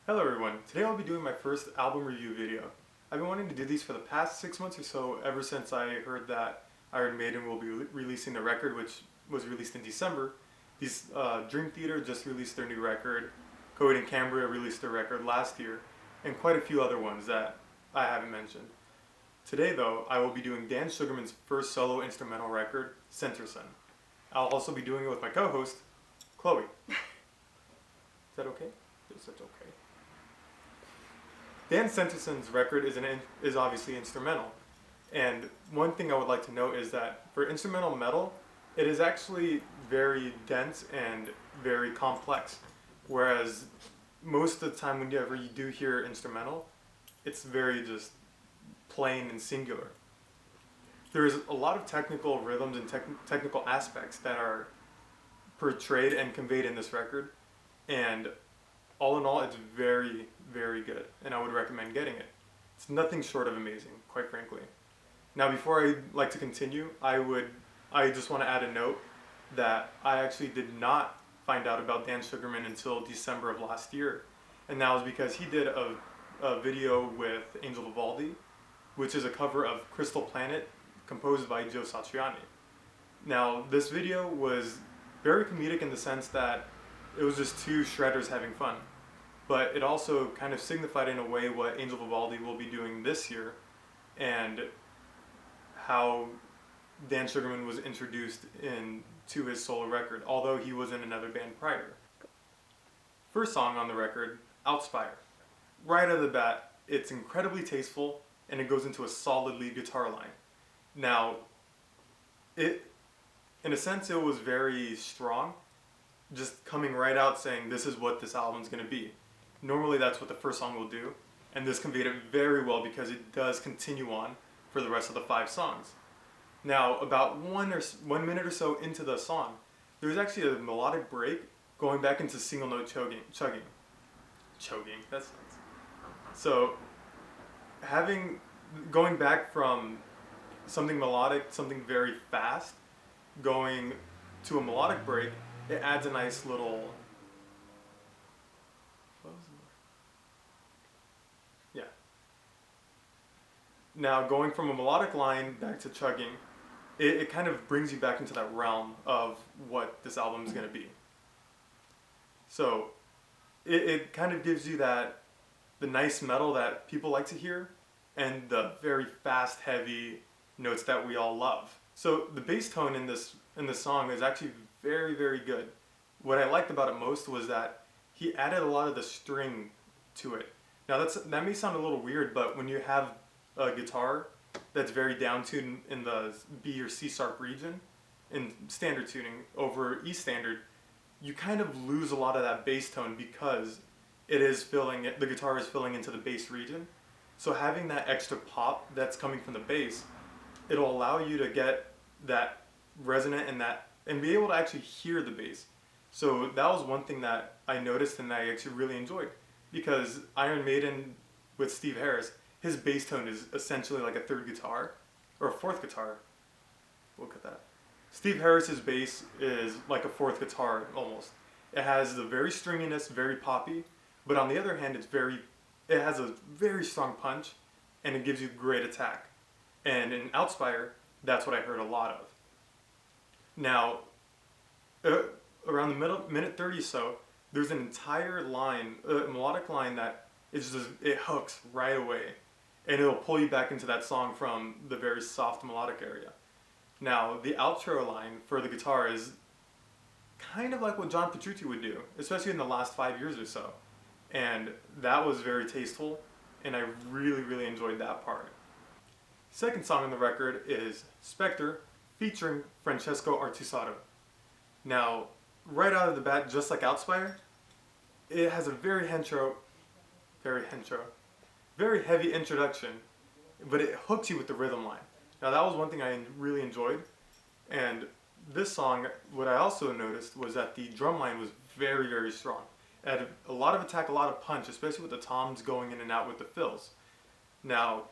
Hello everyone, today I'll be doing my first album review video. I've been wanting to do these for the past 6 months or so, ever since I heard that Iron Maiden will be releasing the record, which was released in December. Dream Theater just released their new record, Coheed and Cambria released their record last year, and quite a few other ones that I haven't mentioned. Today though, I will be doing Dan Sugarman's first solo instrumental record, Centersun. I'll also be doing it with my co-host, Chloe. Is that okay? Yes, that's okay. Dan Centersun's record is obviously instrumental, and one thing I would like to note is that for instrumental metal, it is actually very dense and very complex, whereas most of the time whenever you do hear instrumental, it's very just plain and singular. There's a lot of technical rhythms and technical aspects that are portrayed and conveyed in this record, and all in all, it's very, very good, and I would recommend getting it. It's nothing short of amazing, quite frankly. Now, before I like to continue, I just want to add a note that I actually did not find out about Dan Sugarman until December of last year, and that was because he did a video with Angel Vivaldi, which is a cover of Crystal Planet, composed by Joe Satriani. Now, this video was very comedic in the sense that it was just two shredders having fun. But it also kind of signified in a way what Angel Vivaldi will be doing this year and how Dan Sugarman was introduced into his solo record, although he was in another band prior. First song on the record, Outspire. Right out of the bat, it's incredibly tasteful and it goes into a solid lead guitar line. Now, in a sense, it was very strong, just coming right out saying this is what this album's going to be. Normally that's what the first song will do, and this conveyed it very well because it does continue on for the rest of the 5 songs. Now, about 1 minute or so into the song, there's actually a melodic break going back into single note chugging, that's nice. So, going back from something melodic, something very fast, going to a melodic break, it adds a nice little, yeah. Now going from a melodic line back to chugging, it kind of brings you back into that realm of what this album is going to be. So it kind of gives you the nice metal that people like to hear and the very fast, heavy notes that we all love. So the bass tone in this song is actually very, very good. What I liked about it most was that he added a lot of the string to it. Now that may sound a little weird, but when you have a guitar that's very down tuned in the B or C sharp region in standard tuning over E standard, you kind of lose a lot of that bass tone because the guitar is filling into the bass region. So having that extra pop that's coming from the bass, it'll allow you to get that resonant and be able to actually hear the bass. So that was one thing that I noticed and I actually really enjoyed, because Iron Maiden with Steve Harris, his bass tone is essentially like a third guitar or a fourth guitar. Look at that. Steve Harris's bass is like a fourth guitar almost. It has the very stringiness, very poppy, but on the other hand, it has a very strong punch and it gives you great attack. And in Outspire, that's what I heard a lot of. Now, around the minute 30 or so, there's an entire line, a melodic line that it hooks right away. And it'll pull you back into that song from the very soft melodic area. Now, the outro line for the guitar is kind of like what John Petrucci would do, especially in the last 5 years or so. And that was very tasteful, and I really, really enjoyed that part. Second song on the record is Spectre, featuring Francesco Artusato. Now, right out of the bat, just like Outspire, it has a very heavy introduction, but it hooks you with the rhythm line. Now that was one thing I really enjoyed, and this song, what I also noticed was that the drum line was very, very strong. It had a lot of attack, a lot of punch, especially with the toms going in and out with the fills. Now,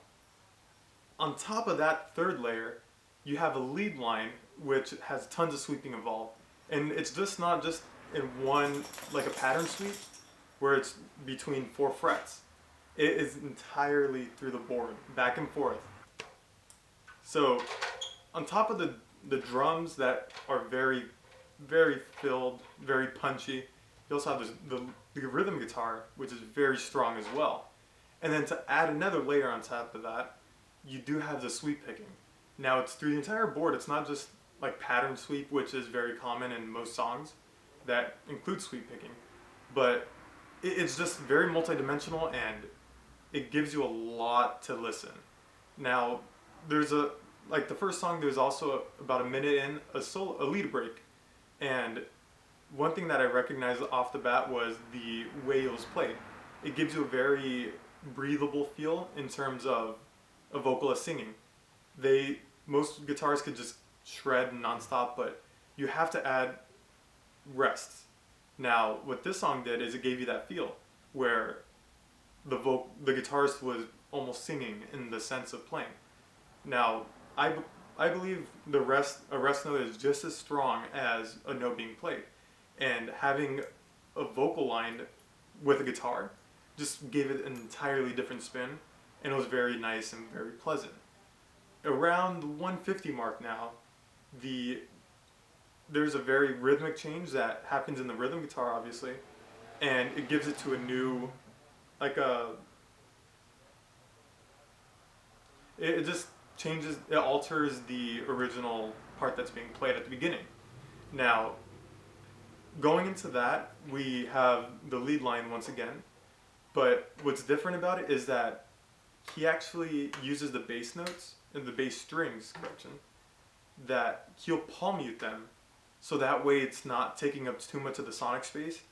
on top of that third layer, you have a lead line which has tons of sweeping involved, and it's just not just in one, like a pattern sweep, where it's between 4 frets. It is entirely through the board, back and forth. So on top of the drums that are very, very filled, very punchy, you also have the rhythm guitar, which is very strong as well. And then to add another layer on top of that, you do have the sweep picking. Now it's through the entire board. It's not just like pattern sweep, which is very common in most songs that include sweep picking, but it's just very multidimensional and it gives you a lot to listen. Now there's like the first song, there's also about a minute in a lead break, and one thing that I recognized off the bat was the way it was played. It gives you a very breathable feel in terms of a vocalist singing. Most guitars could just shred nonstop, but you have to add rests. Now, what this song did is it gave you that feel where the guitarist was almost singing in the sense of playing. Now, I believe a rest note is just as strong as a note being played, and having a vocal line with a guitar just gave it an entirely different spin, and it was very nice and very pleasant. Around the 150 mark now, there's a very rhythmic change that happens in the rhythm guitar, obviously, and it gives it to a new, it just changes, it alters the original part that's being played at the beginning. Now, going into that, we have the lead line once again, but what's different about it is that he actually uses the bass notes and the bass strings, that he'll palm mute them, so that way it's not taking up too much of the sonic space,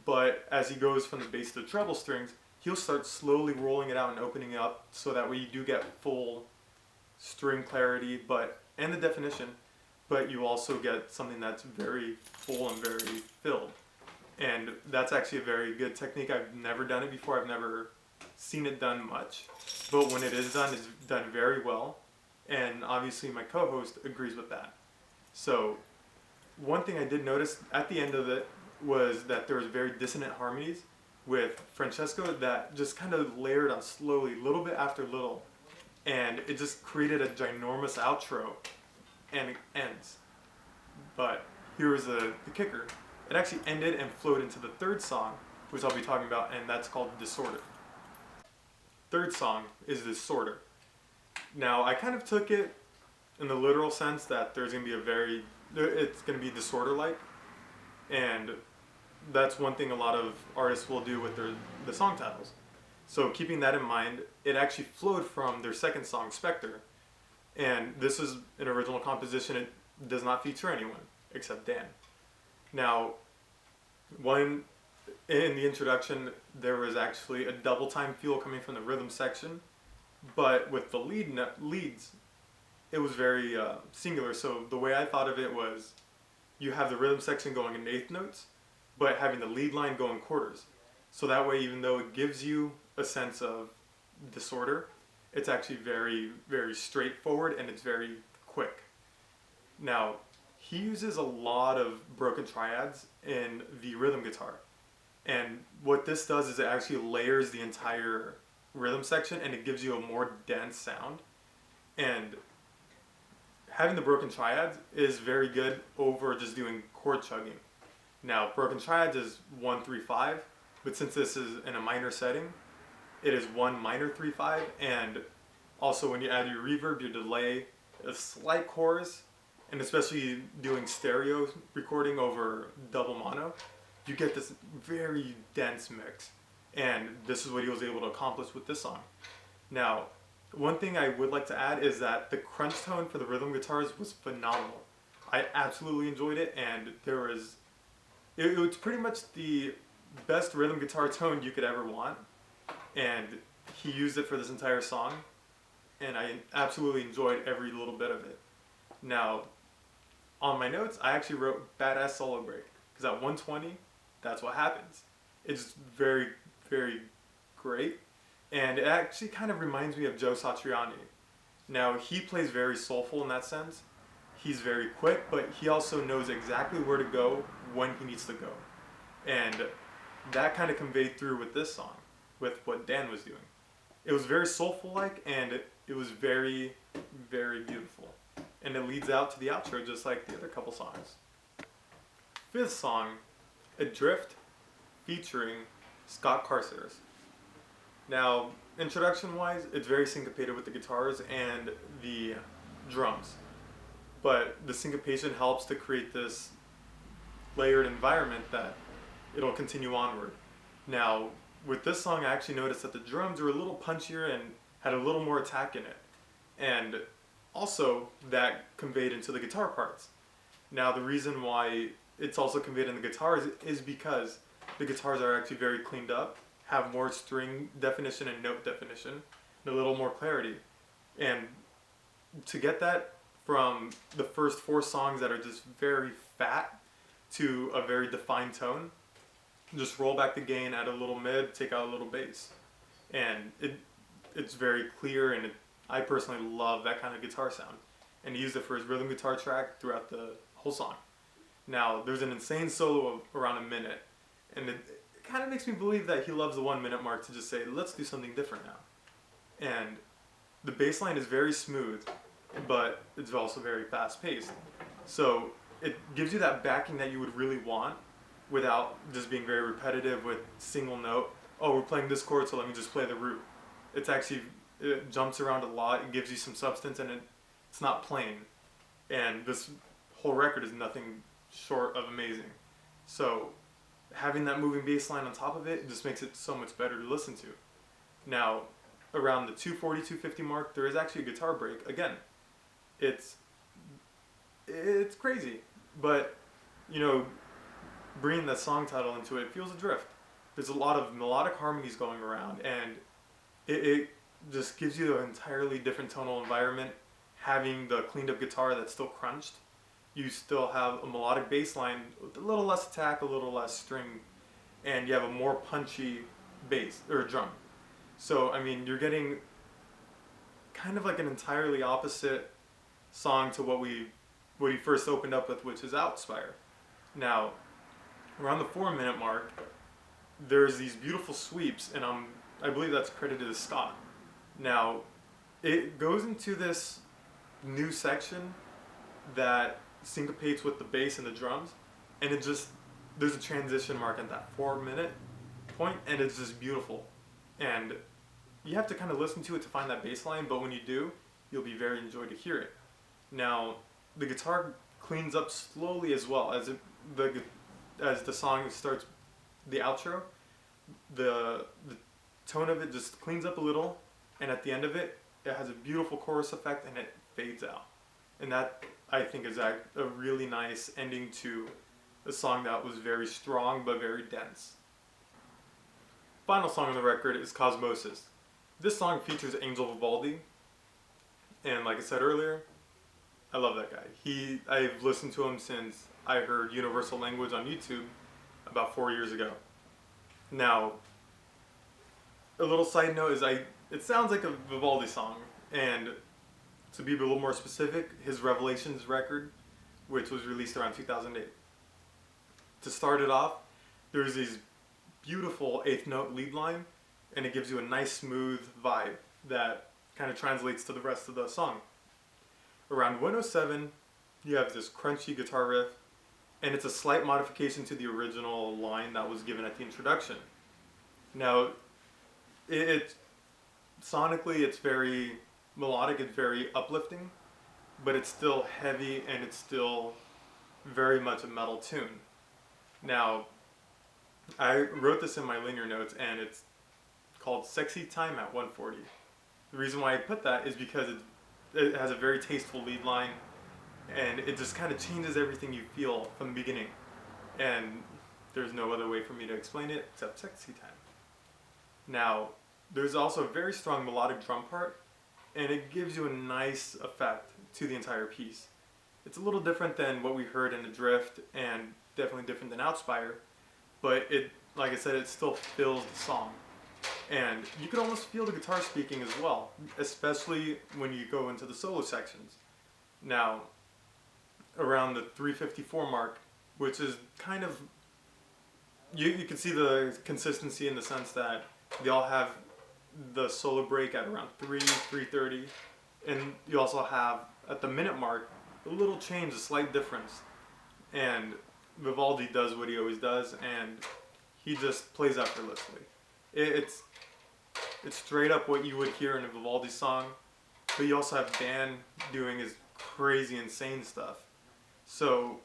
but as he goes from the bass to the treble strings, he'll start slowly rolling it out and opening it up, so that way you do get full string clarity and the definition, but you also get something that's very full and very filled. And that's actually a very good technique. I've never done it before. I've never seen it done much, but when it is done, it's done very well, and obviously my co-host agrees with that. So one thing I did notice at the end of it was that there was very dissonant harmonies with Francesco that just kind of layered on slowly, little bit after little, and it just created a ginormous outro, and it ends. But here was the kicker. It actually ended and flowed into the third song, which I'll be talking about, and that's called Disorder. Third song is Disorder. Now, I kind of took it in the literal sense that there's going to be it's going to be disorder-like, and that's one thing a lot of artists will do with the song titles. So keeping that in mind, it actually flowed from their second song, Spectre, and this is an original composition. It does not feature anyone except Dan. Now, in the introduction, there was actually a double time feel coming from the rhythm section, but with the leads, it was very singular. So the way I thought of it was, you have the rhythm section going in eighth notes, but having the lead line go in quarters. So that way, even though it gives you a sense of disorder, it's actually very, very straightforward, and it's very quick. Now, he uses a lot of broken triads in the rhythm guitar. And what this does is it actually layers the entire rhythm section, and it gives you a more dense sound. And having the broken triads is very good over just doing chord chugging. Now, broken triads is 1-3-5, but since this is in a minor setting, it is 1 minor 3-5, and also when you add your reverb, your delay, a slight chorus, and especially doing stereo recording over double mono, you get this very dense mix. And this is what he was able to accomplish with this song. Now, one thing I would like to add is that the crunch tone for the rhythm guitars was phenomenal. I absolutely enjoyed it, and it was pretty much the best rhythm guitar tone you could ever want. And he used it for this entire song, and I absolutely enjoyed every little bit of it. Now, on my notes, I actually wrote badass solo break, because at 120, that's what happens. It's very, very great, and it actually kind of reminds me of Joe Satriani. Now, he plays very soulful in that sense. He's very quick, but he also knows exactly where to go when he needs to go. And that kind of conveyed through with this song, with what Dan was doing. It was very soulful-like, and it was very, very beautiful. And it leads out to the outro just like the other couple songs. Fifth song, Adrift, featuring Scott Carstairs. Now, introduction-wise, it's very syncopated with the guitars and the drums. But the syncopation helps to create this layered environment that it'll continue onward. Now, with this song, I actually noticed that the drums were a little punchier and had a little more attack in it. And also, that conveyed into the guitar parts. Now, the reason why it's also conveyed in the guitars is because the guitars are actually very cleaned up, have more string definition and note definition, and a little more clarity. And to get that from the first four songs that are just very fat to a very defined tone, just roll back the gain, add a little mid, take out a little bass. And it's very clear, and I personally love that kind of guitar sound. And he used it for his rhythm guitar track throughout the whole song. Now, there's an insane solo of around a minute, and it kind of makes me believe that he loves the 1 minute mark to just say, let's do something different now. And the bass line is very smooth, but it's also very fast paced. So it gives you that backing that you would really want without just being very repetitive with single note. Oh, we're playing this chord, so let me just play the root. It's actually, it jumps around a lot, it gives you some substance, and it's not plain. And this whole record is nothing short of amazing. So having that moving bass line on top of it just makes it so much better to listen to. Now, around the 240, 250 mark, there is actually a guitar break. Again, it's crazy, but you know, bringing the song title into it feels adrift. There's a lot of melodic harmonies going around, and it just gives you an entirely different tonal environment. Having the cleaned up guitar that's still crunched, you still have a melodic bass line with a little less attack, a little less string, and you have a more punchy bass or drum. So I mean, you're getting kind of like an entirely opposite song to what he first opened up with, which is Outspire. Now, around the 4 minute mark, there's these beautiful sweeps, and I believe that's credited to Scott. Now, it goes into this new section that syncopates with the bass and the drums, and there's a transition mark at that 4 minute point, and it's just beautiful. And you have to kind of listen to it to find that bass line, but when you do, you'll be very enjoyed to hear it. Now, the guitar cleans up slowly as well as the song starts, the outro, the tone of it just cleans up a little, and at the end of it, it has a beautiful chorus effect, and it fades out. And that, I think, is a really nice ending to a song that was very strong but very dense. Final song on the record is Cosmosis. This song features Angel Vivaldi, and like I said earlier, I love that guy. I've listened to him since I heard Universal Language on YouTube about 4 years ago. Now, a little side note is it sounds like a Vivaldi song, and to be a little more specific, his Revelations record, which was released around 2008. To start it off, there's these beautiful eighth note lead line, and it gives you a nice smooth vibe that kind of translates to the rest of the song. Around 107, you have this crunchy guitar riff, and it's a slight modification to the original line that was given at the introduction. Now, sonically, it's very melodic, it's very uplifting, but it's still heavy, and it's still very much a metal tune. Now, I wrote this in my linear notes, and it's called Sexy Time at 140. The reason why I put that is because it has a very tasteful lead line, and it just kind of changes everything you feel from the beginning. And there's no other way for me to explain it except Sexy Time. Now, there's also a very strong melodic drum part, and it gives you a nice effect to the entire piece. It's a little different than what we heard in Adrift, and definitely different than Outspire, but like I said, it still fills the song. And you can almost feel the guitar speaking as well, especially when you go into the solo sections. Now, around the 354 mark, which is kind of you can see the consistency in the sense that they all have the solo break at around 3:30, and you also have at the minute mark a little change, a slight difference, and Vivaldi does what he always does, and he just plays effortlessly. It's straight up what you would hear in a Vivaldi song, but you also have Dan doing his crazy, insane stuff. So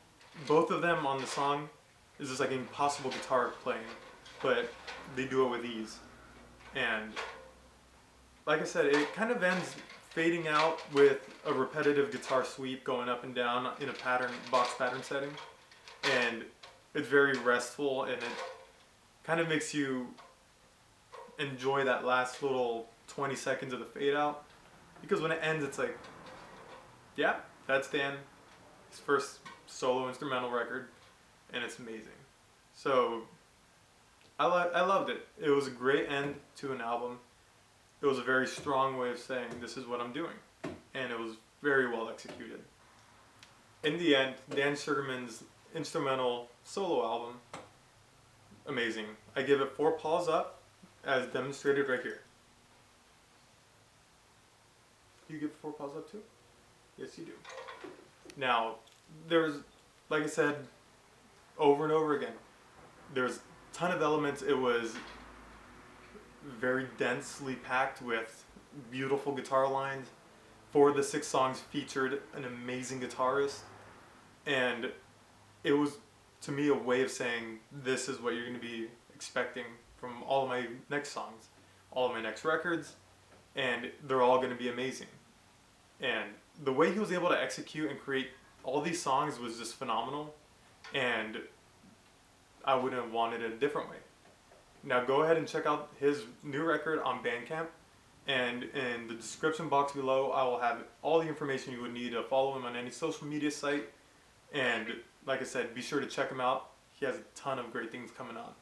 both of them on the song is just like impossible guitar playing, but they do it with ease. And like I said, it kind of ends fading out with a repetitive guitar sweep going up and down in a box pattern setting. And it's very restful, and it kind of makes you enjoy that last little 20 seconds of the fade out. Because when it ends, it's like, yeah, that's Dan, his first solo instrumental record, and it's amazing. So I loved it. It was a great end to an album. It was a very strong way of saying, this is what I'm doing. And it was very well executed. In the end, Dan Sugarman's instrumental solo album, amazing. I give it 4 paws up, as demonstrated right here. You give 4 paws up too? Yes, you do. Now, there's, like I said, over and over again, there's a ton of elements. It was very densely packed with beautiful guitar lines. 4 of the 6 songs featured an amazing guitarist, and it was, to me, a way of saying, this is what you're going to be expecting from all of my next songs, all of my next records, and they're all going to be amazing. And the way he was able to execute and create all these songs was just phenomenal, and I wouldn't have wanted it a different way. Now go ahead and check out his new record on Bandcamp, and in the description box below I will have all the information you would need to follow him on any social media site, and like I said, be sure to check him out. He has a ton of great things coming on.